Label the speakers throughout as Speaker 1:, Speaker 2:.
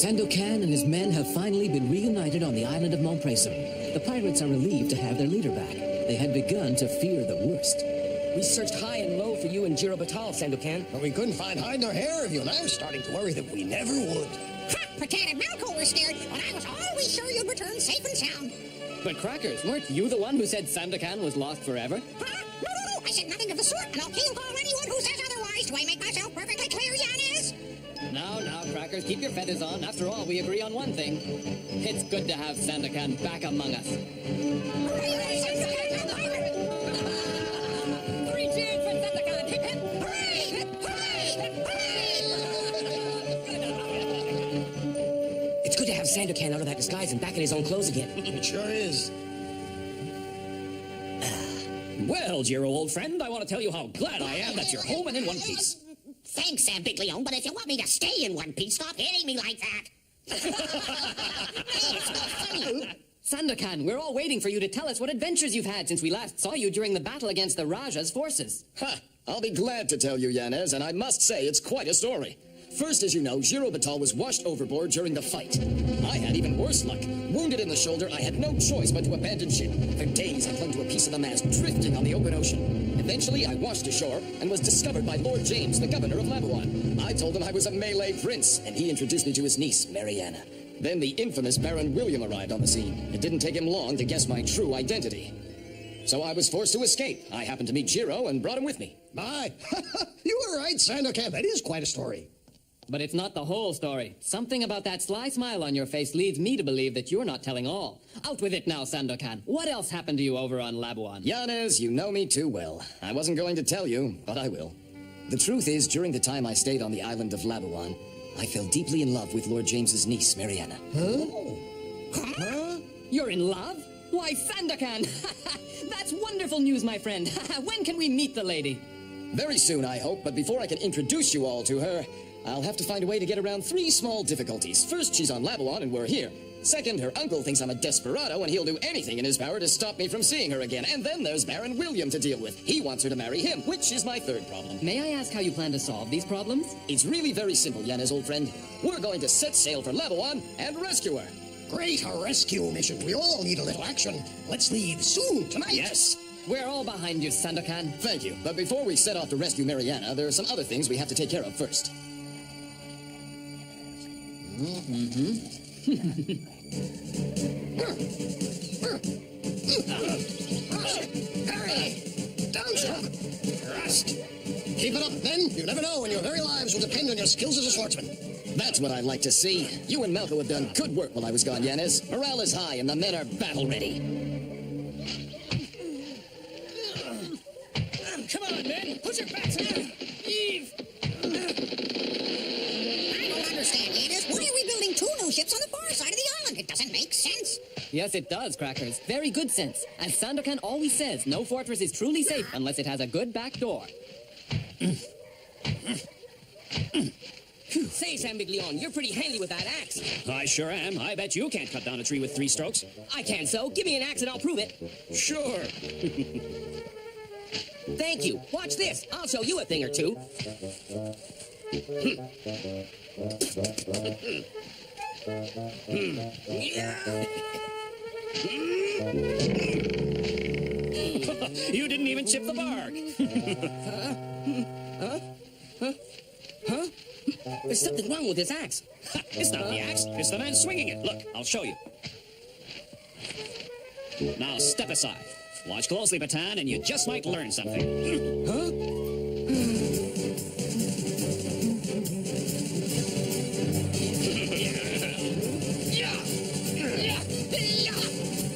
Speaker 1: Sandokan and his men have finally been reunited on the island of Mompracem. The pirates are relieved to have their leader back. They had begun to fear the worst.
Speaker 2: We searched high and low for you and Jiro Batal, Sandokan.
Speaker 3: But we couldn't find hide nor hair of you, and I was starting to worry that we never would.
Speaker 4: Ha! Pretended Malco were scared, but I was always sure you'd return safe and sound.
Speaker 5: But Crackers, weren't you the one who said Sandokan was lost forever?
Speaker 4: Huh? No, I said nothing of the sort, and I'll kill anyone who says otherwise. Do I make myself perfectly clear, Yanis?
Speaker 5: Now, Crackers, keep your feathers on. After all, we agree on one thing. It's good to have Sandokan back among us.
Speaker 2: It's good to have Sandokan out of that disguise and back in his own clothes again.
Speaker 3: It sure is.
Speaker 6: Well, Jiro, old friend, I want to tell you how glad I am that you're home and in one piece.
Speaker 4: Thanks, Sam Big Leon, but if you want me to stay in one piece, stop hitting me like that. It's not funny.
Speaker 5: Sandokan, we're all waiting for you to tell us what adventures you've had since we last saw you during the battle against the Raja's forces.
Speaker 7: Ha! I'll be glad to tell you, Yanez, and I must say it's quite a story. First, as you know, Jiro Batal was washed overboard during the fight. I had even worse luck. Wounded in the shoulder, I had no choice but to abandon ship. For days, I clung to a piece of the mast, drifting on the open ocean. Eventually, I washed ashore and was discovered by Lord James, the governor of Labuan. I told him I was a Malay prince, and he introduced me to his niece, Mariana. Then the infamous Baron William arrived on the scene. It didn't take him long to guess my true identity. So I was forced to escape. I happened to meet Jiro and brought him with me.
Speaker 3: My, you were right, Sandokan. That is quite a story.
Speaker 5: But it's not the whole story. Something about that sly smile on your face leads me to believe that you're not telling all. Out with it now, Sandokan. What else happened to you over on Labuan?
Speaker 7: Yanez, you know me too well. I wasn't going to tell you, but I will. The truth is, during the time I stayed on the island of Labuan, I fell deeply in love with Lord James's niece, Mariana.
Speaker 5: Huh? You're in love? Why, Sandokan! That's wonderful news, my friend. When can we meet the lady?
Speaker 7: Very soon, I hope, but before I can introduce you all to her, I'll have to find a way to get around 3 small difficulties. First, she's on Labuan and we're here. Second, her uncle thinks I'm a desperado and he'll do anything in his power to stop me from seeing her again. And then there's Baron William to deal with. He wants her to marry him, which is my third problem.
Speaker 5: May I ask how you plan to solve these problems?
Speaker 7: It's really very simple, Yanez, old friend. We're going to set sail for Labuan and rescue her.
Speaker 3: Great, a rescue mission. We all need a little action. Let's leave soon, tonight.
Speaker 7: Yes.
Speaker 5: We're all behind you, Sandokan.
Speaker 7: Thank you. But before we set off to rescue Mariana, there are some other things we have to take care of first.
Speaker 3: Hurry! Downstroke! Rust! Keep it up, then. You never know when your very lives will depend on your skills as a swordsman.
Speaker 7: That's what I'd like to see. You and Malco have done good work while I was gone, Yanez. Morale is high and the men are battle-ready.
Speaker 6: Come on, men. Put your backs on. Eve.
Speaker 4: I don't understand, Yanis. Why are we building 2 new ships on the far side of the island? It doesn't make sense.
Speaker 5: Yes, it does, Crackers. Very good sense. As Sandokan always says, no fortress is truly safe unless it has a good back door.
Speaker 2: Say, Sam Big Leon, you're pretty handy with that axe.
Speaker 6: I sure am. I bet you can't cut down a tree with 3 strokes.
Speaker 2: I can so. Give me an axe and I'll prove it.
Speaker 6: Sure.
Speaker 2: Thank you. Watch this. I'll show you a thing or two.
Speaker 6: You didn't even chip the bark.
Speaker 2: Huh? There's something wrong with this axe.
Speaker 6: It's not the axe. It's the man swinging it. Look, I'll show you. Now step aside. Watch closely, Batan, and you just might learn something.
Speaker 2: Huh?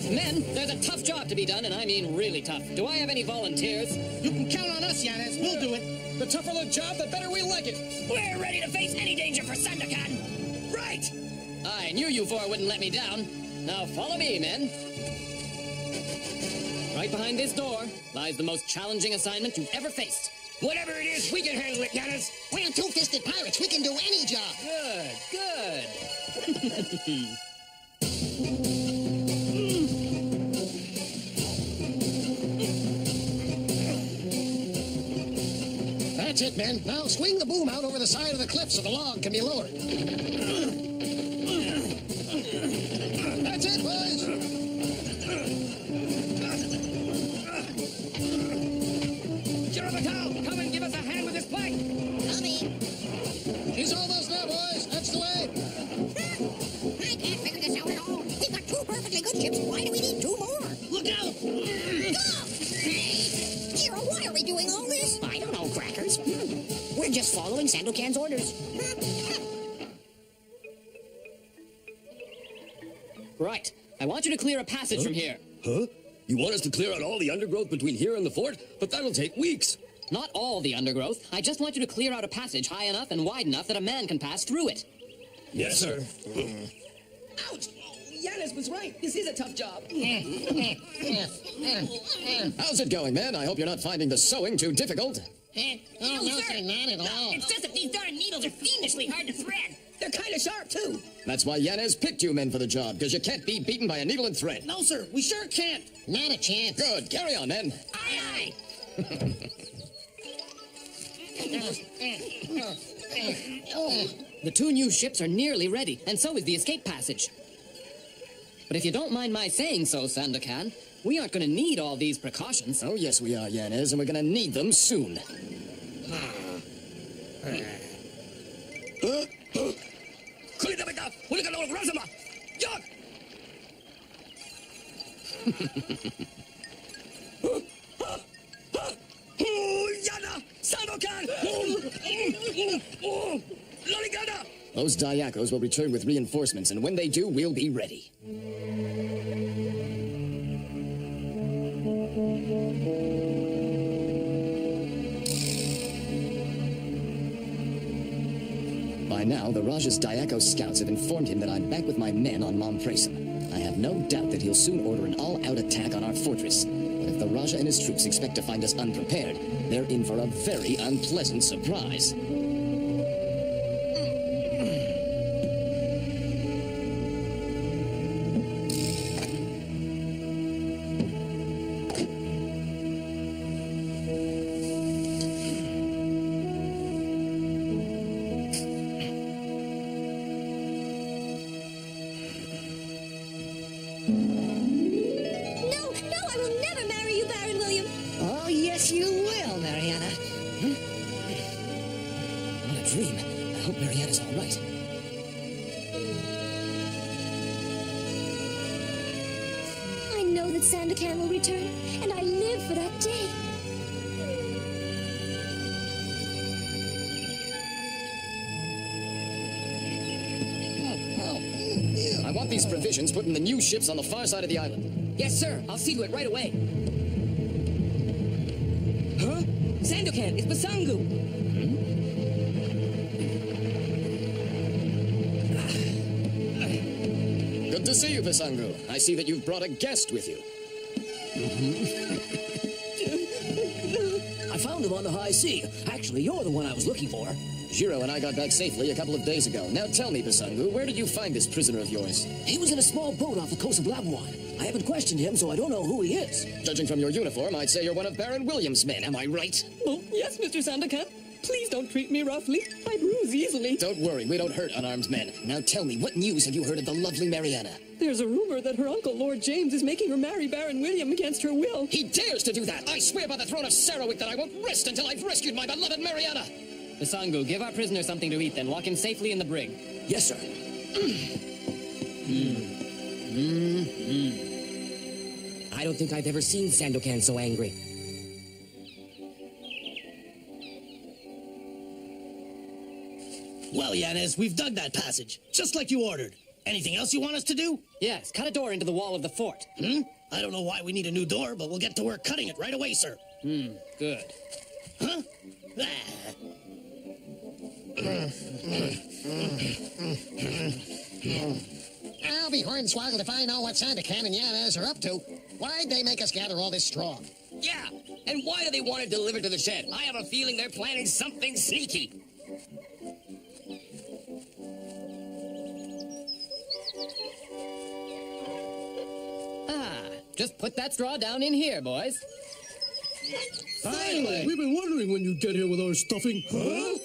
Speaker 5: Men, there's a tough job to be done, and I mean really tough. Do I have any volunteers?
Speaker 3: You can count on us, Yanez. We'll do it.
Speaker 7: The tougher the job, the better we like it.
Speaker 6: We're ready to face any danger for Sandokan.
Speaker 7: Right!
Speaker 5: I knew you four wouldn't let me down. Now follow me, men. Right behind this door lies the most challenging assignment you've ever faced.
Speaker 6: Whatever it is, we can handle it, Yanez.
Speaker 4: We're 2-fisted pirates. We can do any job.
Speaker 5: Good.
Speaker 3: That's it, men. Now swing the boom out over the side of the cliff so the log can be lowered.
Speaker 2: following Sandokan's orders.
Speaker 5: Right. I want you to clear a passage from here.
Speaker 6: Huh? You want us to clear out all the undergrowth between here and the fort? But that'll take weeks.
Speaker 5: Not all the undergrowth. I just want you to clear out a passage high enough and wide enough that a man can pass through it.
Speaker 6: Yes, sir.
Speaker 2: Ouch! Yanis was right. This is a tough job.
Speaker 7: How's it going, men? I hope you're not finding the sewing too difficult.
Speaker 3: Oh, no, sir, not at all.
Speaker 4: It's just that these darn needles are fiendishly hard to thread.
Speaker 2: They're kind of sharp, too.
Speaker 7: That's why Yanez picked you men for the job, because you can't be beaten by a needle and thread.
Speaker 3: No, sir, we sure can't. Not a chance.
Speaker 7: Good. Carry on, men.
Speaker 4: Aye,
Speaker 5: The two new ships are nearly ready, and so is the escape passage. But if you don't mind my saying so, Sandokan, we aren't going to need all these precautions.
Speaker 7: Oh, yes, we are, Yanez, and we're going to need them soon. Those Dayakos will return with reinforcements, and when they do, we'll be ready. By now, the Rajah's Dayako scouts have informed him that I'm back with my men on Mompracem. I have no doubt that he'll soon order an all-out attack on our fortress. But if the Rajah and his troops expect to find us unprepared, they're in for a very unpleasant surprise.
Speaker 2: Dream. I hope Mariana's all right.
Speaker 8: I know that Sandokan will return, and I live for that day.
Speaker 7: I want these provisions put in the new ships on the far side of the island.
Speaker 2: Yes, sir. I'll see to it right away. Huh? Sandokan, it's Basangu.
Speaker 7: Good to see you, Basangu. I see that you've brought a guest with you.
Speaker 9: I found him on the high sea. Actually, you're the one I was looking for.
Speaker 7: Jiro and I got back safely a couple of days ago. Now tell me, Basangu, where did you find this prisoner of yours?
Speaker 9: He was in a small boat off the coast of Labuan. I haven't questioned him, so I don't know who he is.
Speaker 7: Judging from your uniform, I'd say you're one of Baron William's men. Am I right?
Speaker 5: Oh, yes, Mr. Sandokan. Please don't treat me roughly. I bruise easily.
Speaker 7: Don't worry, we don't hurt unarmed men. Now tell me, what news have you heard of the lovely Mariana?
Speaker 5: There's a rumor that her uncle, Lord James, is making her marry Baron William against her will.
Speaker 7: He dares to do that! I swear by the throne of Sarawak that I won't rest until I've rescued my beloved Mariana!
Speaker 5: Basangu, give our prisoner something to eat, then lock him safely in the brig.
Speaker 9: Yes, sir.
Speaker 2: I don't think I've ever seen Sandokan so angry.
Speaker 10: Well, Yanez, we've dug that passage, just like you ordered. Anything else you want us to do?
Speaker 5: Yes, cut a door into the wall of the fort.
Speaker 10: I don't know why we need a new door, but we'll get to work cutting it right away, sir.
Speaker 5: Good.
Speaker 10: Huh?
Speaker 3: I'll be hornswoggled if I know what Sandokan and Yanez are up to. Why'd they make us gather all this straw?
Speaker 2: Yeah, and why do they want it delivered to the shed? I have a feeling they're planning something sneaky.
Speaker 5: Just put that straw down in here, boys.
Speaker 10: Finally!
Speaker 11: We've been wondering when you'd get here with our stuffing. Huh?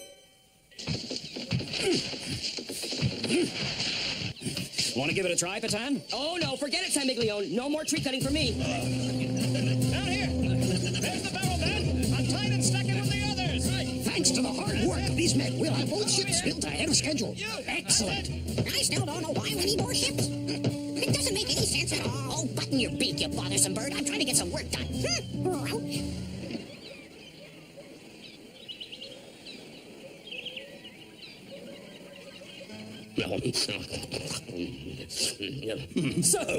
Speaker 6: Want to give it a try, Patan?
Speaker 2: Oh, no, forget it, Samiglione. No more tree cutting for me.
Speaker 6: Down here! There's the barrel, man! Untie it and stack it with the others! Right.
Speaker 3: Thanks to the hard work of these men, we'll have both ships built ahead of schedule. Excellent.
Speaker 4: I still don't know why we need more ships. It doesn't make any sense at all.
Speaker 2: Oh, button your beak, you bothersome bird. I'm trying to get some work done. So,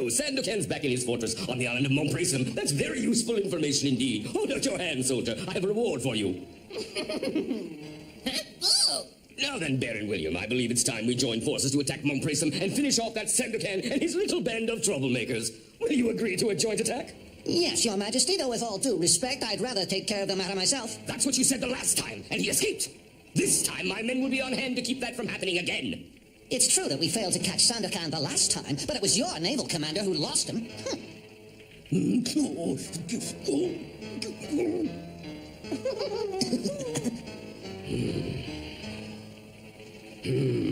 Speaker 2: Sandokan's back in his fortress on the island of Mompracem. That's very useful information indeed. Hold out your hand, soldier. I have a reward for you. Now then, Baron William, I believe it's time we join forces to attack Mompracem and finish off that Sandokan and his little band of troublemakers. Will you agree to a joint attack?
Speaker 3: Yes, Your Majesty, though with all due respect, I'd rather take care of the matter myself.
Speaker 2: That's what you said the last time, and he escaped. This time, my men will be on hand to keep that from happening again.
Speaker 3: It's true that we failed to catch Sandokan the last time, but it was your naval commander who lost him.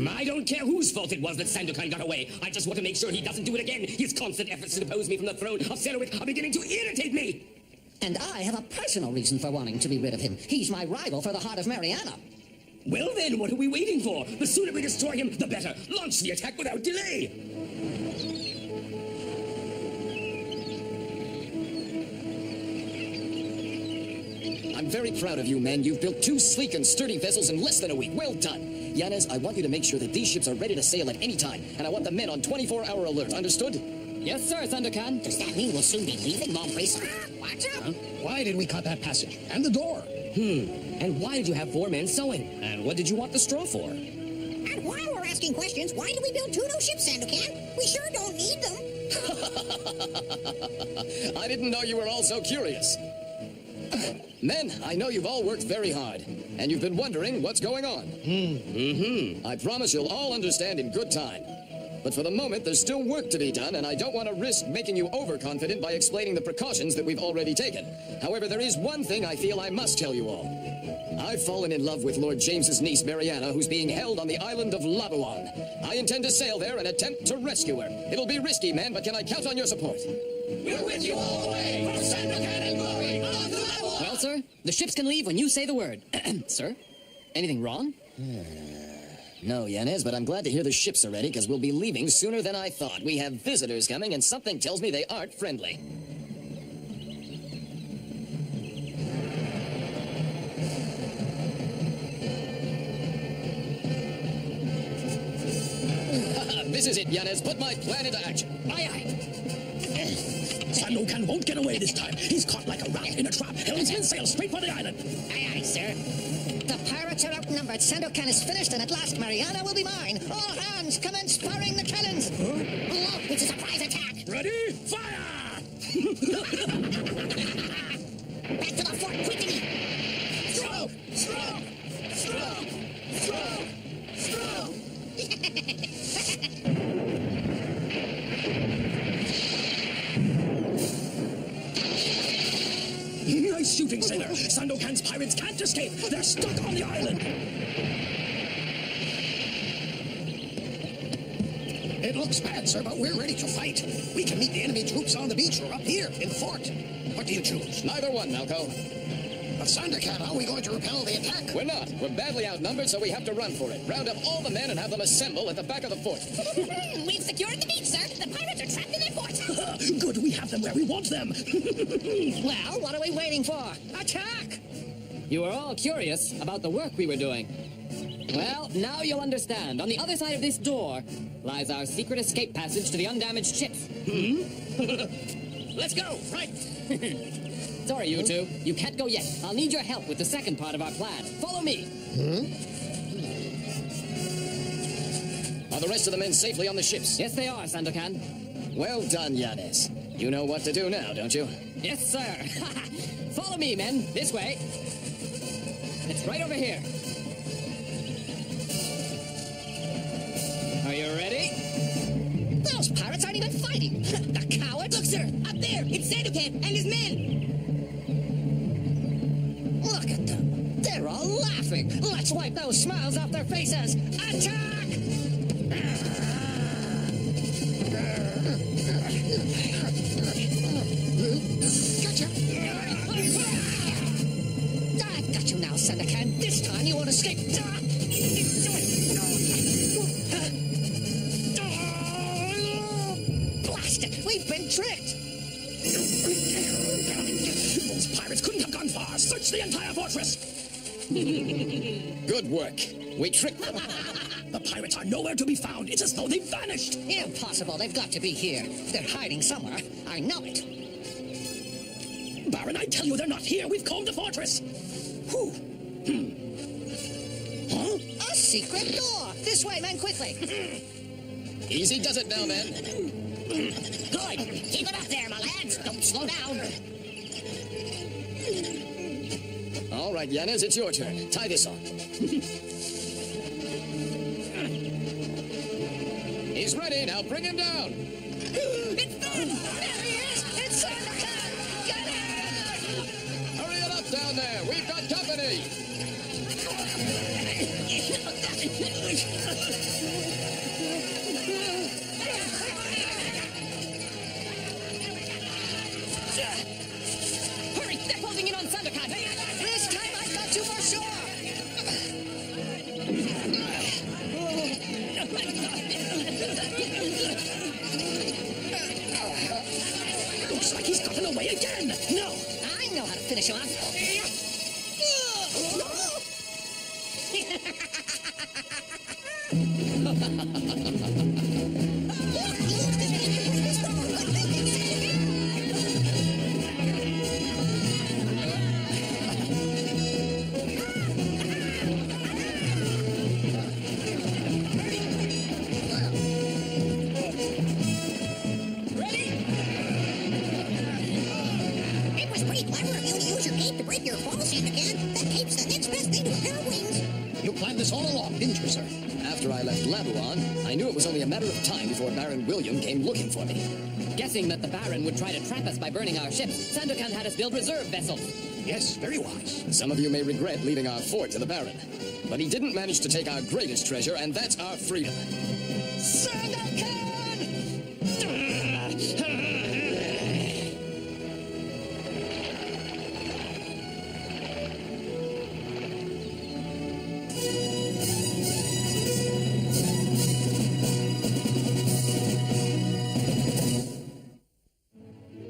Speaker 2: I don't care whose fault it was that Sandokan got away. I just want to make sure he doesn't do it again. His constant efforts to depose me from the throne of Serowik are beginning to irritate me.
Speaker 3: And I have a personal reason for wanting to be rid of him. He's my rival for the heart of Mariana.
Speaker 2: Well then, what are we waiting for? The sooner we destroy him, the better. Launch the attack without delay.
Speaker 7: I'm very proud of you, men. You've built 2 sleek and sturdy vessels in less than a week. Well done. Yanez, I want you to make sure that these ships are ready to sail at any time, and I want the men on 24-hour alert. Understood?
Speaker 5: Yes, sir, Sandokan.
Speaker 4: Does that mean we'll soon be leaving Mompracem? Watch out!
Speaker 3: Why did we cut that passage? And the door?
Speaker 2: And why did you have 4 men sewing? And what did you want the straw for?
Speaker 4: And while we're asking questions, why did we build 2 new ships, Sandokan? We sure don't need them.
Speaker 7: I didn't know you were all so curious. Men, I know you've all worked very hard, and you've been wondering what's going on. I promise you'll all understand in good time. But for the moment, there's still work to be done, and I don't want to risk making you overconfident by explaining the precautions that we've already taken. However, there is one thing I feel I must tell you all. I've fallen in love with Lord James's niece, Mariana, who's being held on the island of Labuan. I intend to sail there and attempt to rescue her. It'll be risky, man, but can I count on your support?
Speaker 6: We're with you all the way from Sandokan and glory on to Labuan.
Speaker 5: Well, sir, the ships can leave when you say the word. Sir, anything wrong?
Speaker 7: No, Yanez, but I'm glad to hear the ships are ready, because we'll be leaving sooner than I thought. We have visitors coming, and something tells me they aren't friendly. This is it, Yanez. Put my plan into action.
Speaker 2: Aye, aye.
Speaker 10: Sandokan won't get away this time. He's caught like a rat in a trap. Helmsman, sail straight for the island.
Speaker 4: Aye, aye, sir.
Speaker 3: The pirates are outnumbered. Sandokan is finished, and at last Mariana will be mine. All hands, commence firing the cannons.
Speaker 4: Look, it's a surprise attack.
Speaker 10: Ready? Fire!
Speaker 4: Back to the fort, quickly.
Speaker 10: Stroke! Stroke! Stroke! Stroke! Stroke! Nice shooting, sailor. Sandokan's pirates can't escape. They're stuck on the island.
Speaker 3: It looks bad, sir, but we're ready to fight. We can meet the enemy troops on the beach or up here in the fort. What do you choose?
Speaker 7: Neither one, Malco.
Speaker 3: But Sandokan, how are we going to repel the attack?
Speaker 7: We're not. We're badly outnumbered, so we have to run for it. Round up all the men and have them assemble at the back of the fort.
Speaker 4: We've secured the beach, sir. The pirates are trapped in their fort.
Speaker 10: Good, we have them where we want them.
Speaker 3: Well, what are we waiting for? Attack!
Speaker 5: You were all curious about the work we were doing. Well, now you'll understand. On the other side of this door lies our secret escape passage to the undamaged ships.
Speaker 2: Let's go, right?
Speaker 5: Sorry, you two. You can't go yet. I'll need your help with the second part of our plan. Follow me.
Speaker 7: Are the rest of the men safely on the ships?
Speaker 5: Yes, they are, Sandokan.
Speaker 7: Well done, Yanez. You know what to do now, don't you?
Speaker 5: Yes, sir. Follow me, men. This way. It's right over here. Are you ready?
Speaker 3: Those pirates aren't even fighting. The cowards!
Speaker 4: Look, sir, up there. It's Sandokan and his men.
Speaker 3: Look at them. They're all laughing. Let's wipe those smiles off their faces. Attack! Gotcha! I've got you now, Sandokan. This time you won't escape. Blast it! We've been tricked!
Speaker 10: Those pirates couldn't have gone far. Search the entire fortress.
Speaker 7: Good work. We tricked them.
Speaker 10: The pirates are nowhere to be found. It's as though they vanished.
Speaker 3: Impossible. They've got to be here. They're hiding somewhere. I know it.
Speaker 10: Baron, I tell you, they're not here. We've combed the fortress. Whew. Huh?
Speaker 3: A secret door. This way, men, quickly.
Speaker 7: Easy does it now, men.
Speaker 4: Good. Keep it up there, my lads. Don't slow down.
Speaker 7: All right, Yanez, it's your turn. Tie this on. He's ready. Now bring him down.
Speaker 3: It's done. There he is. It's Sandokan. Get him.
Speaker 7: Hurry it up down there. We've got company.
Speaker 5: Hurry! They're closing in on Sandokan!
Speaker 3: This time I've got you for sure.
Speaker 10: Looks like he's gotten away again. No.
Speaker 3: I know how to finish him off.
Speaker 4: It was pretty clever of you to use your cape to break your fall, Sandokan. That cape's the next best thing to a pair of wings.
Speaker 3: You planned this all along, didn't you, sir?
Speaker 7: After I left Labuan, I knew it was only a matter of time before Baron William came looking for me.
Speaker 5: Guessing that the Baron would try to trap us by burning our ships, Sandokan had us build reserve vessels.
Speaker 3: Yes, very wise.
Speaker 7: Some of you may regret leaving our fort to the Baron, but he didn't manage to take our greatest treasure, and that's our freedom.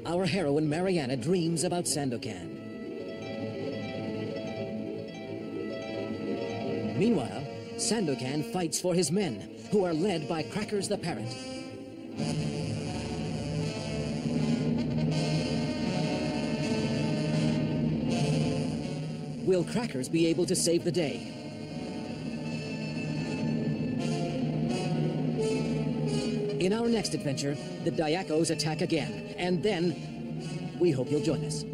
Speaker 1: Our heroine Mariana dreams about Sandokan. Meanwhile, Sandokan fights for his men, who are led by Crackers the Parrot. Will Crackers be able to save the day? In our next adventure, the Diakos attack again, and then we hope you'll join us.